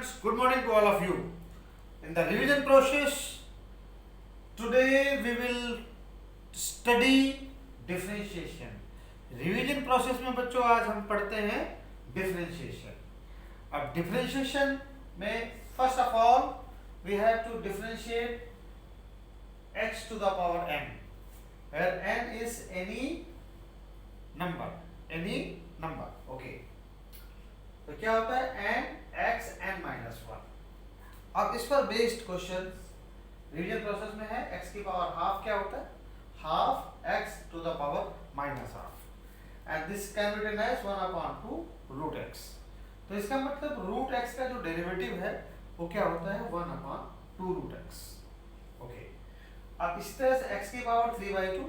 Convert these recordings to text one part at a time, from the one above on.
students, good morning to all of you. In the revision process, today we will study differentiation. Revision process में बच्चों आज हम पढ़ते हैं डिफरेंशिएशन. अब डिफरेंशिएशन में first of all we have to differentiate x to the power n, where n is any number. Okay. तो क्या होता है n x n minus 1. अब इस पर बेस्ड क्वेश्चन रिवीजन प्रोसेस में है x की पावर हाफ क्या होता है, half x to the power minus half, and this can be written as 1/2 root x. तो इसका मतलब रूट x का जो डेरिवेटिव है वो क्या होता है 1/2 root x. ओके, अब इस तरह से x की पावर 3/2,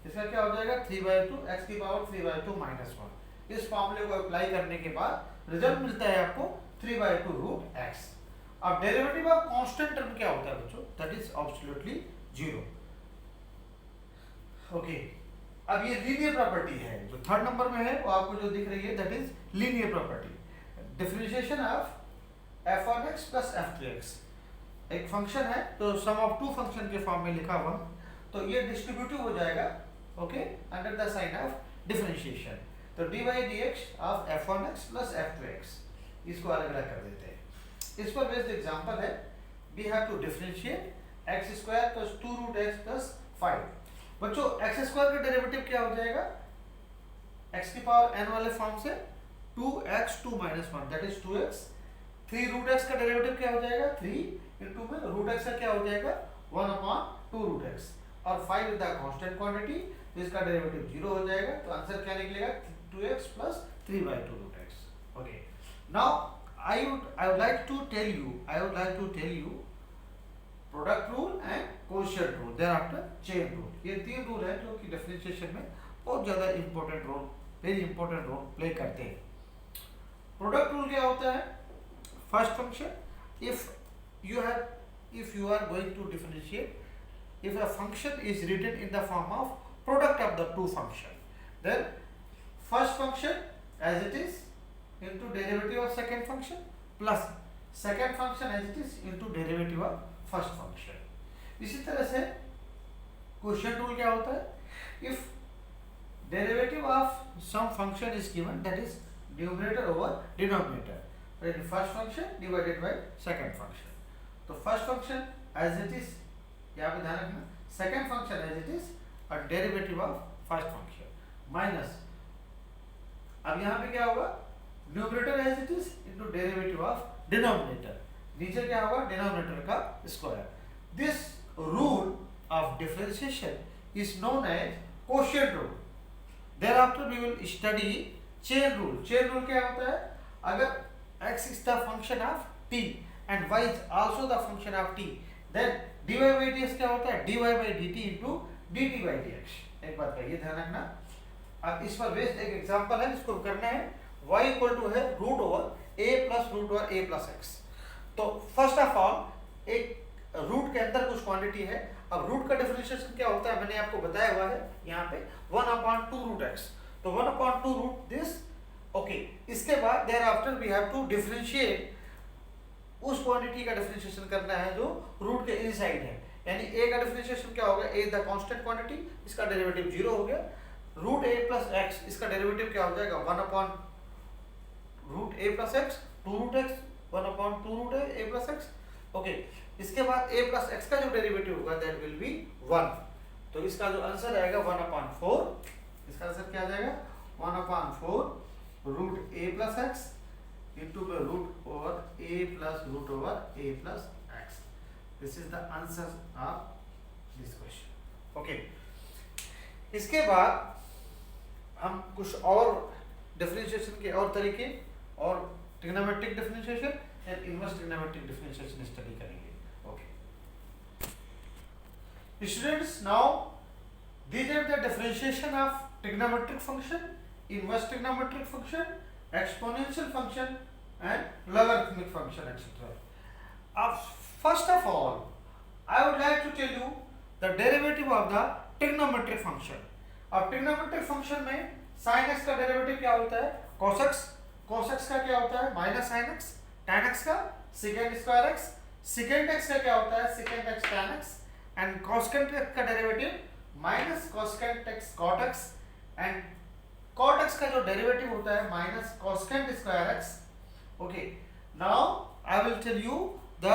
इसका क्या हो जाएगा 3/2 x की पावर 3/2 minus 1. इस फॉर्मूले को अप्लाई करने के बाद रिजल्ट मिलता है आपको 3/2 root x. अब डेरिवेटिव ऑफ कांस्टेंट टर्म क्या होता है बच्चों, दैट इज एब्सोल्युटली 0. ओके, अब ये लीनियर प्रॉपर्टी है जो थर्ड नंबर में है, वो आपको जो दिख रही है that is linear property. Differentiation of f1x plus f2x. एक फंक्शन है तो सम ऑफ टू फंक्शन के फॉर्म में लिखा हुआ, तो ये डिस्ट्रीब्यूटिव हो जाएगा okay under the sign of differentiation. तो dy dx of f1x plus f2x, इसको अलग अलग कर देते हैं. इस पर बेस्ड एग्जांपल है, we have to differentiate x square plus 2 root x plus 5. बच्चों x स्क्वायर का डेरिवेटिव क्या हो जाएगा, x की पावर n वाले फॉर्म से 2x 2 minus 1 that is 2x. 3 root x का डेरिवेटिव क्या हो जाएगा 3 इनटू में रूट x का क्या हो जाएगा 1/2 रूट x, और 5 इज द कांस्टेंट क्वांटिटी, तो इसका डेरिवेटिव 0 हो जाएगा. तो आंसर क्या निकलेगा 2x plus 3/2 root x. Okay, now I would like to tell you product rule and quotient rule, thereafter chain rule. ये तीन रूल है जो कि डिफरेंशिएशन में बहुत ज्यादा important role, very important role play करते हैं. प्रोडक्ट रूल क्या होता है, first function if you are going to differentiate, if a function is written in the form of product of the two function, then first function as it is into derivative of second function plus second function as it is into derivative of first function. इसी तरह से quotient rule क्या होता है, if derivative of some function is given, that is numerator over denominator, that is first function divided by second function. तो first function as it is, यहाँ पे ध्यान रखना, second function as it is और derivative of first function minus, अब यहाँ पे क्या होगा numerator as it is into derivative of denominator, नीचे क्या होगा डिनोमिनेटर का square. This rule of differentiation is known as quotient rule. Thereafter we will study chain rule. Chain rule क्या होता है, अगर x is the function of t and y is also the function of t, then dy by dx क्या होता है dy by dt into dt by dx. एक बात का ये ध्यान रखना. अब इस पर बेस्ड एक एग्जांपल है जिसको करना है, y इक्वल टू है root over a plus root over a plus x. तो फर्स्ट ऑफ ऑल एक रूट के अंदर कुछ क्वांटिटी है. अब रूट का डिफरेंशिएशन क्या होता है मैंने आपको बताया हुआ है यहाँ पे 1/2 रूट x. तो 1/2 रूट दिस. ओके, इसके बाद thereafter we have to differentiate उस क्वांटिटी का डिफरेंशिएशन करना है जो रूट के इनसाइड है. यानी a का डिफरेंशिएशन क्या होगा, a द कांस्टेंट क्वांटिटी, इसका डेरिवेटिव 0 हो गया. रूट a प्लस x, इसका डेरिवेटिव क्या हो जाएगा 1/√a plus x, 2 root x 1/2 root a plus x. Okay, इसके बाद a प्लस x का जो डेरिवेटिव होगा दैट विल बी 1. तो इसका जो आंसर आएगा 1/4, इसका आंसर क्या आ जाएगा 1/4 root a plus x into root over a plus root over a plus x. This is the answer of this question. Okay, इसके बाद हम कुछ और डिफरेंशिएशन के और तरीके और trigonometric differentiation and inverse trigonometric differentiation study करेंगे. Okay students, now these are the differentiation of trigonometric function, inverse trigonometric function, exponential function and logarithmic function, etc. First of all, I would like to tell you the derivative of the trigonometric function. अब trigonometric function में sin x का derivative क्या होता है cos x. cos x का क्या होता है minus sin x. tan x का secant square x, secant x का क्या होता है secant x tan x, and cosecant x का derivative minus cosecant x cot x, and cot x का जो डेरिवेटिव होता है minus cosecant square x. Okay, now I will tell you the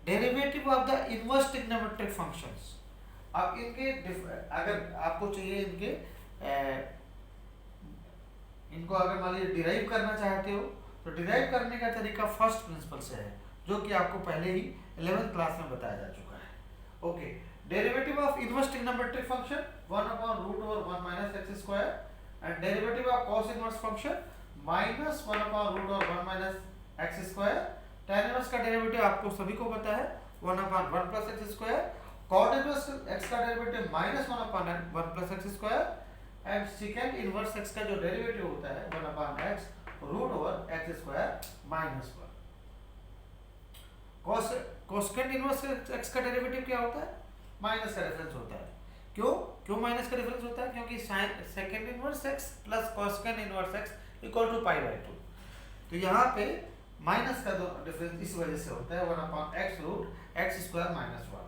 derivative of the inverse trigonometric functions. अब इनके अगर आपको चाहिए इनको अगर मान लीजिए डिराइव करना चाहते हो तो डिराइव करने का तरीका फर्स्ट प्रिंसिपल से है, जो कि आपको पहले ही 11th क्लास में बताया जा चुका है. Okay, derivative of inverse trigonometric function 1/√1 minus x square, and derivative of cos inverse function minus 1/√1 minus x square. tan inverse का डेरिवेटिव आपको सभी को पता है 1/1 plus x square. cot inverse x का derivative minus 1/1 plus x square, and secant inverse x का जो derivative होता है 1/x root over x square minus 1. cosecant inverse x का डेरिवेटिव क्या होता है माइनस का डिफरेंस होता है. क्यों माइनस का डिफरेंस होता है? क्योंकि secant inverse x plus cosecant inverse x equal to π/2. तो यहाँ पे माइनस का डिफरेंस इस वजह से होता है 1/x root x square minus 1.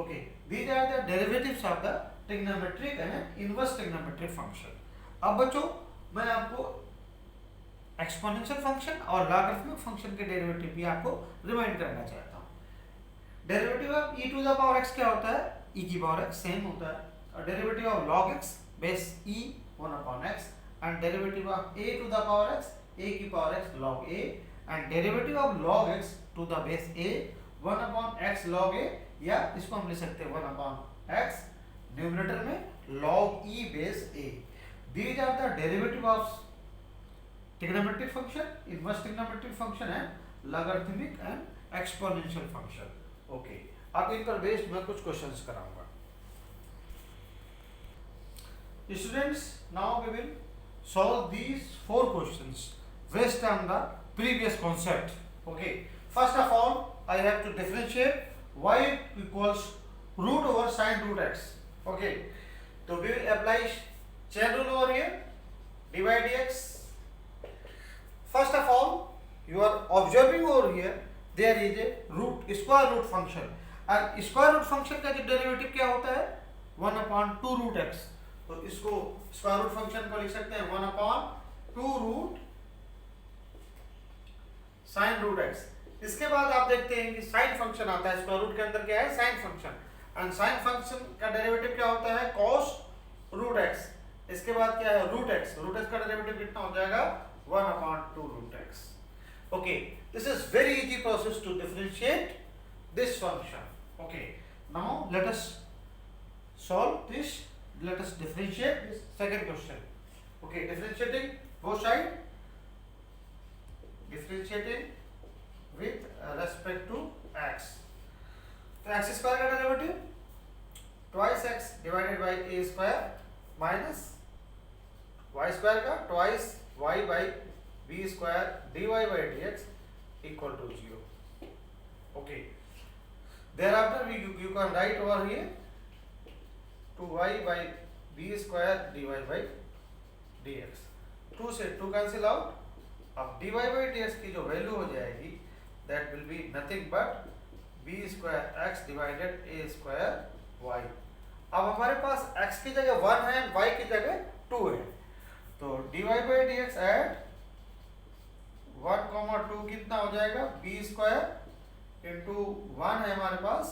Okay, these are the derivatives of the trigonometric and inverse trigonometric function. अब बच्चों मैं आपको एक्सपोनेंशियल फंक्शन और लॉगरिथमिक फंक्शन के डेरिवेटिव भी आपको रिमाइंड करना चाहता हूँ. Derivative of e to the power x क्या होता है? e की पावर x सेम होता है. और derivative of log x base e 1/x, and derivative of a to the power x a की power x log a, and derivative of log x to the base a 1/x log a, या इसको हम लिख सकते हैं 1/x numerator में log e base a. These are the derivative of trigonometric function, inverse trigonometric function and logarithmic and exponential function. Okay, अब इन पर based मैं कुछ क्वेश्चंस कराऊंगा. Students, now we will solve these 4 questions based on the previous concept. Okay, first of all I have to differentiate y equals root over sin root x. Okay, so we will apply chain rule over here, dy dx. First of all, you are observing over here there is a square root function, और square root function का जो derivative क्या होता है 1/2 root x. तो इसको square root function को लिख सकते हैं 1/2 रूट sin root x. इसके बाद आप देखते हैं कि साइन फंक्शन आता है. स्क्वायर रूट के अंदर क्या है? Sine function, and sine function का डेरिवेटिव क्या होता है? cos root x. इसके बाद क्या है? Root x. रूट x का डेरिवेटिव कितना हो जाएगा? 1/2 root x. Okay, this is very easy process to differentiate this function. Okay, now let us solve this. Let us differentiate this second question. Okay, differentiating both sides, differentiating with respect to x. तो x square का derivative twice x divided by a square minus y square का twice y by b square dy by dx equal to 0. Okay. Thereafter you can write over here 2y by b square dy by dx. 2 से 2 cancel out. अब dy by dx की जो value हो जाएगी that will be nothing but b square x divided a square y. अब हमारे पास x की जगह 1 है, y की जगह 2 है, तो dy by dx at 1, 2 कितना हो जाएगा? b स्क्वायर इंटू 1 है हमारे पास,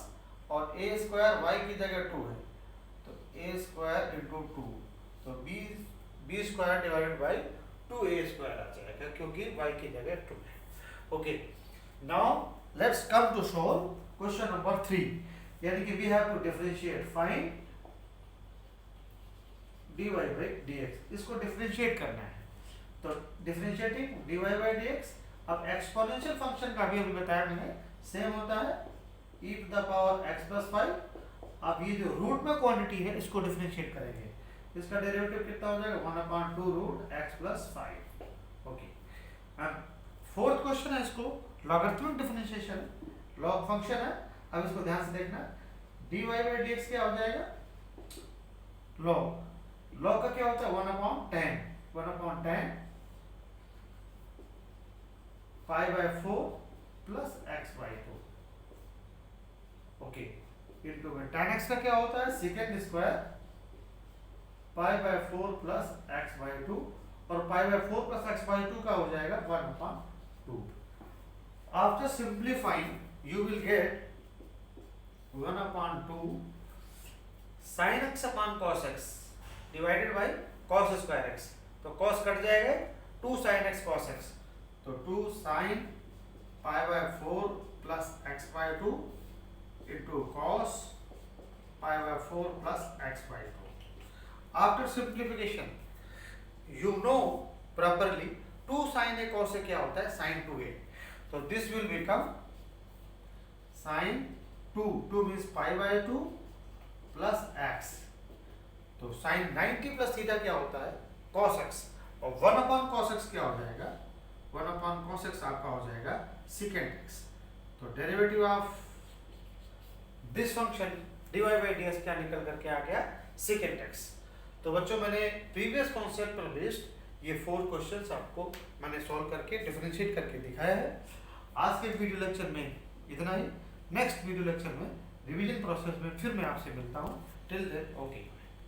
और a स्क्वायर y की जगह 2 है, तो a स्क्वायर इंटू 2, तो b square divided by 2a square आ जाएगा, क्योंकि y की जगह 2 है. Okay, now let's come to solve question number 3. यानी कि we have to differentiate, find dy by dx. इसको डिफरेंशिएट करना है, तो डिफरेंशिएटिंग dy by dx. अब एक्सपोनेंशियल फंक्शन का भी अभी बताया मैंने, सेम होता है e to the power x plus 5. अब ये जो रूट में क्वांटिटी है इसको डिफरेंशिएट करेंगे, इसका डेरिवेटिव कितना हो जाएगा? 1/2 root x plus 5. Okay, and fourth question है, इसको लॉगरिथमिक डिफरेंशिएशन, लॉग फंक्शन है. अब इसको ध्यान से देखना, dy by dx क्या हो जाएगा? लॉग का क्या होता है? 1/10. 1/10 pi by 4 plus x by 2 okay into में tan x का क्या होता है second square pi by 4 plus x by 2 और pi by 4 plus x by 2 का हो जाएगा 1/2 after simplifying you will get 1/2 sin x upon cos x divided by cos square x तो cos कट जाएगा 2 sin x cos x तो 2 sin pi by 4 plus x by 2 into cos pi by 4 plus x by 2. After simplification, you know properly 2 sin a cos a क्या होता है sin 2a. So this will become sin 2 means pi by 2 plus x. तो sin 90 plus theta क्या होता है cos x और 1 upon cos x क्या हो जाएगा 1 upon cos x आपका हो जाएगा secant x. तो derivative of this function dy by ds क्या निकल करके आ गया secant x. तो बच्चों मैंने प्रीवियस कॉन्सेप्ट पर बेस्ड ये 4 क्वेश्चंस आपको मैंने सॉल्व करके डिफरेंशिएट करके दिखाया है. आज के वीडियो लेक्चर में इतना ही. नेक्स्ट वीडियो लेक्चर में रिवीजन प्रोसेस में फिर मैं आपसे मिलता हूँ. Till then okay.